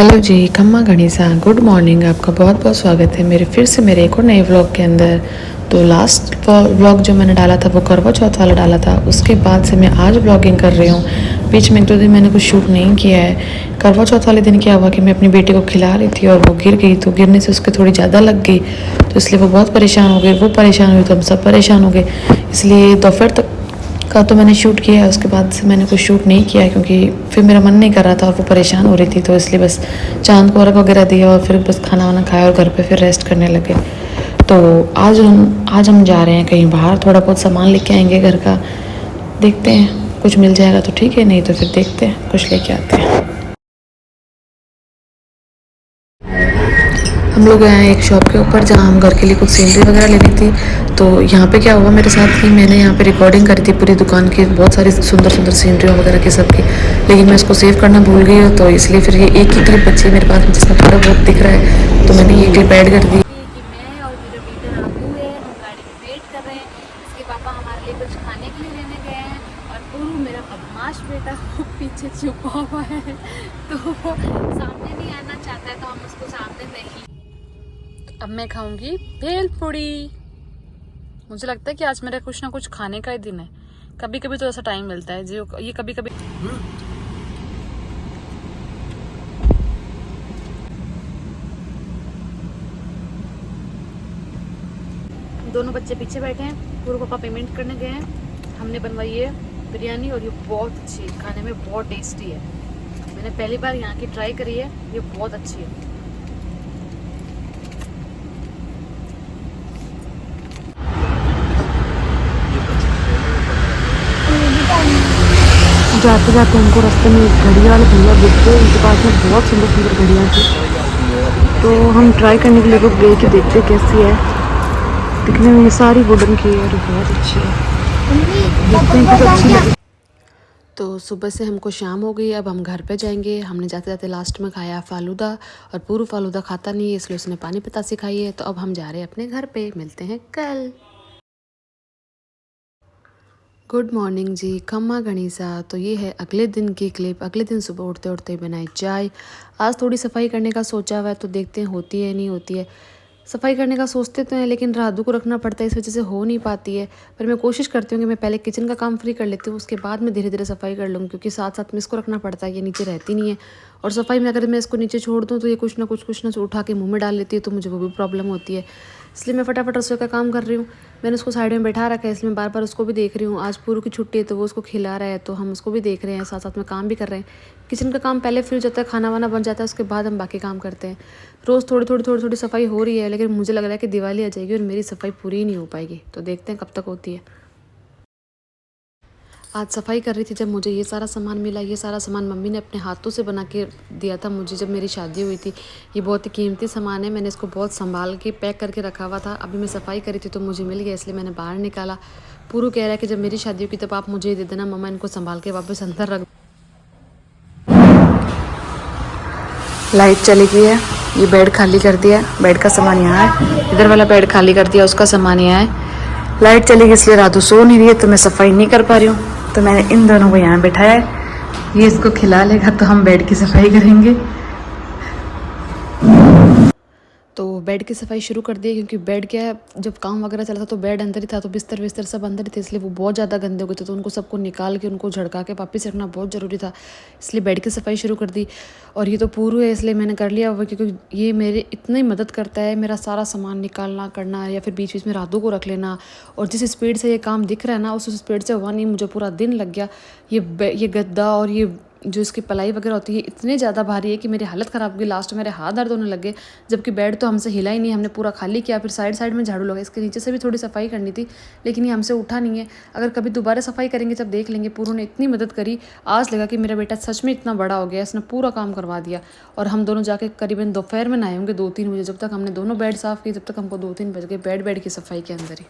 Hello जी, खम्मा गणिसा, good morning. आपका बहुत बहुत स्वागत है मेरे एक और नए व्लॉग के अंदर। तो लास्ट व्लॉग जो मैंने डाला था वो करवा चौथ वाला डाला था। उसके बाद से मैं आज व्लॉगिंग कर रही हूँ। बीच में 2 दिन मैंने कुछ शूट नहीं किया है। करवा चौथ वाले दिन क्या हुआ कि मैं अपनी बेटी को खिला रही थी और वो गिर गई, तो गिरने से उसके थोड़ी ज़्यादा लग गई, तो इसलिए वो बहुत परेशान हो गई। वो परेशान हुई तो हम सब परेशान हो गए। इसलिए दोपहर तक का तो मैंने शूट किया है, उसके बाद से मैंने कुछ शूट नहीं किया क्योंकि फिर मेरा मन नहीं कर रहा था और वो परेशान हो रही थी, तो इसलिए बस चांद को अर्घ वगैरह दिया और फिर बस खाना वाना खाया और घर पे फिर रेस्ट करने लगे। तो आज हम जा रहे हैं कहीं बाहर, थोड़ा बहुत सामान लेके आएंगे घर का। देखते हैं, कुछ मिल जाएगा तो ठीक है, नहीं तो फिर देखते हैं कुछ लेके आते हैं। हम लोग गए हैं एक शॉप के ऊपर जहाँ हम घर के लिए कुछ सीनरी वगैरह लेनी थी। तो यहाँ पे क्या हुआ मेरे साथ कि मैंने यहाँ पे रिकॉर्डिंग करी थी पूरी दुकान की, बहुत सारी सुंदर सुंदर सीनरियों वगैरह की सबकी, लेकिन मैं इसको सेव करना भूल गई हूँ। तो इसलिए फिर ये एक ही क्लिप बची है मेरे पास में जिसमें थोड़ा बहुत दिख रहा है, तो मैंने ये क्लिप ऐड कर दी। कि मैं और मेरा बेटा रामू है, हम गाड़ी में वेट कर रहे हैं। इसके पापा हमारे लिए कुछ खाने के लिए लेने गए हैं और पूरू मेरा बदमाश बेटा वो पीछे छुपा हुआ है, तो वो सामने नहीं आना चाहता है, तो हम उसको सामने नहीं। अब मैं खाऊंगी भेलपूरी। मुझे लगता है कि आज मेरा कुछ ना कुछ खाने का ही दिन है। कभी कभी तो ऐसा टाइम मिलता है जो ये कभी कभी। दोनों बच्चे पीछे बैठे हैं, पूर्व पापा पेमेंट करने गए हैं। हमने बनवाई है बिरयानी और ये बहुत अच्छी है, खाने में बहुत टेस्टी है। मैंने पहली बार यहाँ की ट्राई करी है, ये बहुत अच्छी है। जाते जाते हमको रास्ते में एक घड़ी वाले भैया दिख गए, उनके पास में बहुत सुंदर सुंदर घड़ियाँ थी, तो हम ट्राई करने के लिए रुक गए कि देखते कैसी है। दिखने में ये सारी वुडन की है और बहुत अच्छी है, देखते हैं कितनी अच्छी लगी। तो सुबह से हमको शाम हो गई, अब हम घर पे जाएंगे। हमने जाते जाते लास्ट में खाया फालूदा, और पूरा फालूदा खाता नहीं है इसलिए उसने पानी पतासी खाई है। तो अब हम जा रहे हैं अपने घर पे, मिलते हैं कल। गुड मॉर्निंग जी, खम्मा गणिसा। तो ये है अगले दिन की क्लिप। अगले दिन सुबह उठते उठते बनाई चाय। आज थोड़ी सफाई करने का सोचा हुआ है, तो देखते हैं होती है नहीं होती है। सफाई करने का सोचते तो हैं लेकिन राधू को रखना पड़ता है, इस वजह से हो नहीं पाती है। पर मैं कोशिश करती हूँ कि मैं पहले किचन का काम फ्री कर लेती हूँ, उसके बाद मैं धीरे धीरे सफाई कर लूँगी, क्योंकि साथ साथ में इसको रखना पड़ता है, ये नीचे रहती नहीं है। और सफाई में अगर मैं इसको नीचे छोड़ दूँ तो ये कुछ ना कुछ उठा के मुँह में डाल लेती है, तो मुझे वो भी प्रॉब्लम होती है। इसलिए मैं फटाफट रसोई का काम कर रही हूँ। मैंने उसको साइड में बैठा रखा है, इसलिए मैं बार बार उसको भी देख रही हूँ। आज पूरू की छुट्टी है तो वो उसको खिला रहा है, तो हम उसको भी देख रहे हैं, साथ साथ में काम भी कर रहे हैं। किचन का काम पहले फ्री हो जाता है, खाना वाना बन जाता है, उसके बाद हम बाकी काम करते हैं। रोज़ थोड़ी थोड़ी सफाई हो रही है, लेकिन मुझे लग रहा है कि दिवाली आ जाएगी और मेरी सफाई पूरी नहीं हो पाएगी, तो देखते हैं कब तक होती है। आज सफाई कर रही थी जब मुझे ये सारा सामान मिला। ये सारा सामान मम्मी ने अपने हाथों से बना के दिया था मुझे जब मेरी शादी हुई थी। ये बहुत ही कीमती सामान है, मैंने इसको बहुत संभाल के पैक करके रखा हुआ था। अभी मैं सफाई करी थी तो मुझे मिल गया, इसलिए मैंने बाहर निकाला। पूरू कह रहा है कि जब मेरी शादी होगी तब आप मुझे दे देना मम्मा, इनको संभाल के वापस अंदर रख। लाइट चली गई है, ये बेड खाली कर दिया, बेड का सामान यहाँ है। इधर वाला बेड खाली कर दिया, उसका सामान यहाँ है। लाइट चली गई इसलिए राधू सो नहीं रही है, तो मैं सफाई नहीं कर पा रही हूँ। तो मैंने इन दोनों को यहाँ बैठाया है, ये इसको खिला लेगा तो हम बेड की सफाई करेंगे। तो बेड की सफाई शुरू कर दी, क्योंकि बेड क्या है, जब काम वगैरह चला था तो बेड अंदर ही था, तो बिस्तर विस्तर सब अंदर ही थे, इसलिए वो बहुत ज़्यादा गंदे हो गए थे, तो उनको सबको निकाल के उनको झड़का के वापस रखना बहुत ज़रूरी था। इसलिए बेड की सफाई शुरू कर दी। और ये तो पूरू है इसलिए मैंने कर लिया हुआ, क्योंकि ये मेरे इतनी मदद करता है, मेरा सारा सामान निकालना करना, या फिर बीच बीच में राधू को रख लेना। और जिस स्पीड से ये काम दिख रहा है ना, उस स्पीड से हुआ नहीं, मुझे पूरा दिन लग गया। ये गद्दा और ये जो इसकी पलाई वगैरह होती है इतने ज़्यादा भारी है कि मेरी हालत ख़राब हो गई। लास्ट में मेरे हाथ दर्द होने लगे, जबकि बेड तो हमसे हिला ही नहीं, हमने पूरा खाली किया। फिर साइड साइड में झाड़ू लगा, इसके नीचे से भी थोड़ी सफाई करनी थी, लेकिन ये हमसे उठा नहीं है। अगर कभी दोबारा सफाई करेंगे जब देख लेंगे। पूरू ने इतनी मदद करी, आज लगा कि मेरा बेटा सच में इतना बड़ा हो गया, इसने पूरा काम करवा दिया। और हम दोनों जाके करीबन दोपहर में नहाए होंगे 2-3 बजे। जब तक हमने दोनों बेड साफ़ किए जब तक हमको 2-3 बज गए, बेड की सफाई के अंदर ही।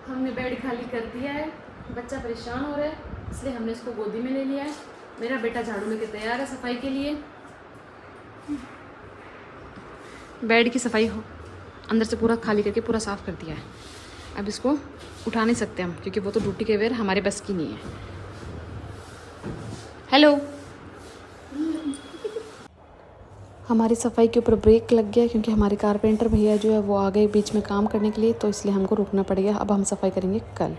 हमने बेड खाली कर दिया है, बच्चा परेशान हो रहा है, इसलिए हमने इसको गोदी में ले लिया है। मेरा बेटा झाड़ू लेके तैयार है सफाई के लिए। बेड की सफाई हो अंदर से पूरा खाली करके पूरा साफ़ कर दिया है। अब इसको उठा नहीं सकते हम क्योंकि वो तो ड्यूटी के वेयर हमारे बस की नहीं है। हेलो, हमारी सफाई के ऊपर ब्रेक लग गया क्योंकि हमारे कारपेंटर भैया जो है वो आ गए बीच में काम करने के लिए, तो इसलिए हमको रुकना पड़ गया। अब हम सफाई करेंगे कल।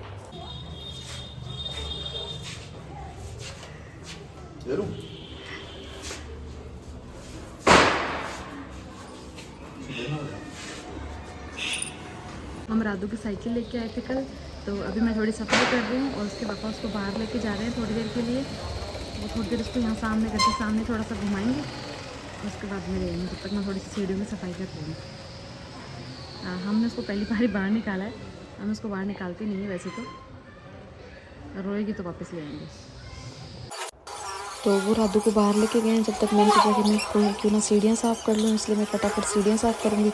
हम राधू की साइकिल लेके आए थे कल, तो अभी मैं थोड़ी सफाई कर रही हूँ और उसके पापा उसको बाहर लेके जा रहे हैं थोड़ी देर के लिए। वो थोड़ी देर उसको यहाँ सामने करके सामने थोड़ा सा घुमाएंगे, उसके बाद में लेंगे। तब तक मैं थोड़ी सी सीढ़ियों में सफाई कर रही हूँ। हमने उसको पहली बार बाहर निकाला है, हम उसको बाहर निकालते नहीं है वैसे तो, रोएगी तो वापस ले आएंगे। तो वो राधू को बाहर लेके गए हैं। जब तक मैंने सोचा कि मैं क्यों ना सीढ़ियाँ साफ़ कर लूँ, इसलिए मैं फटाफट सीढ़ियाँ साफ़ करूँगी।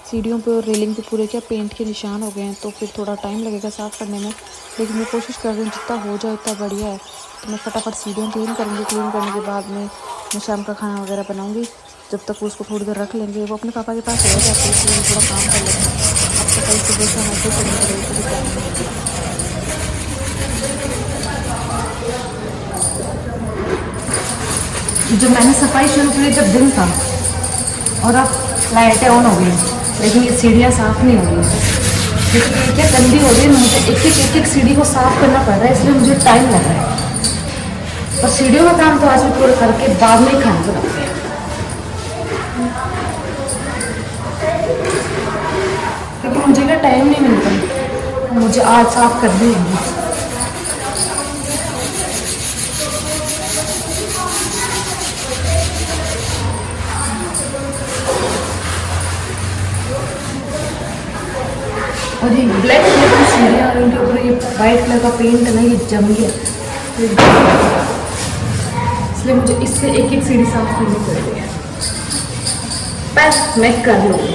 सीढ़ियों पे और रेलिंग पे पूरे क्या पेंट के निशान हो गए हैं, तो फिर थोड़ा टाइम लगेगा साफ़ करने में, लेकिन मैं कोशिश कर रही हूँ जितना हो जाए उतना बढ़िया है। तो मैं फटाफट सीढ़ियाँ क्लीन करूँगी। क्लीन करने के बाद में मैं शाम का खाना वगैरह बनाऊँगी। जब तक वो उसको थोड़ी देर रख लेंगे, वो अपने पापा के पास रह जाते हैं, इसलिए थोड़ा काम कर लेंगे। अब तो कल सुबह शाम ऐसे करनी पड़ेगी तो करनी होगी। जब मैंने सफाई शुरू की जब दिन था और अब लाइटें ऑन हो गई, लेकिन ये सीढ़ियाँ साफ़ नहीं हो रही क्योंकि ये क्या गंदी हो रही है। मुझे एक एक सीढ़ी को साफ़ करना पड़ रहा है, इसलिए मुझे टाइम लग रहा है। और सीढ़ियों का काम तो आज मैं पूरा करके बाद में ही खाना बनाऊंगी, क्योंकि मुझे क्या टाइम नहीं मिलता। मुझे आज साफ़ करनी है। और ये ब्लैक कलर की सीढ़ियाँ और इनके ऊपर ये वाइट कलर का पेंट है ना, ये जम गया, इसलिए मुझे इससे एक एक सीढ़ी साफ करनी पड़ रही है। बस मैं कर लूँगी।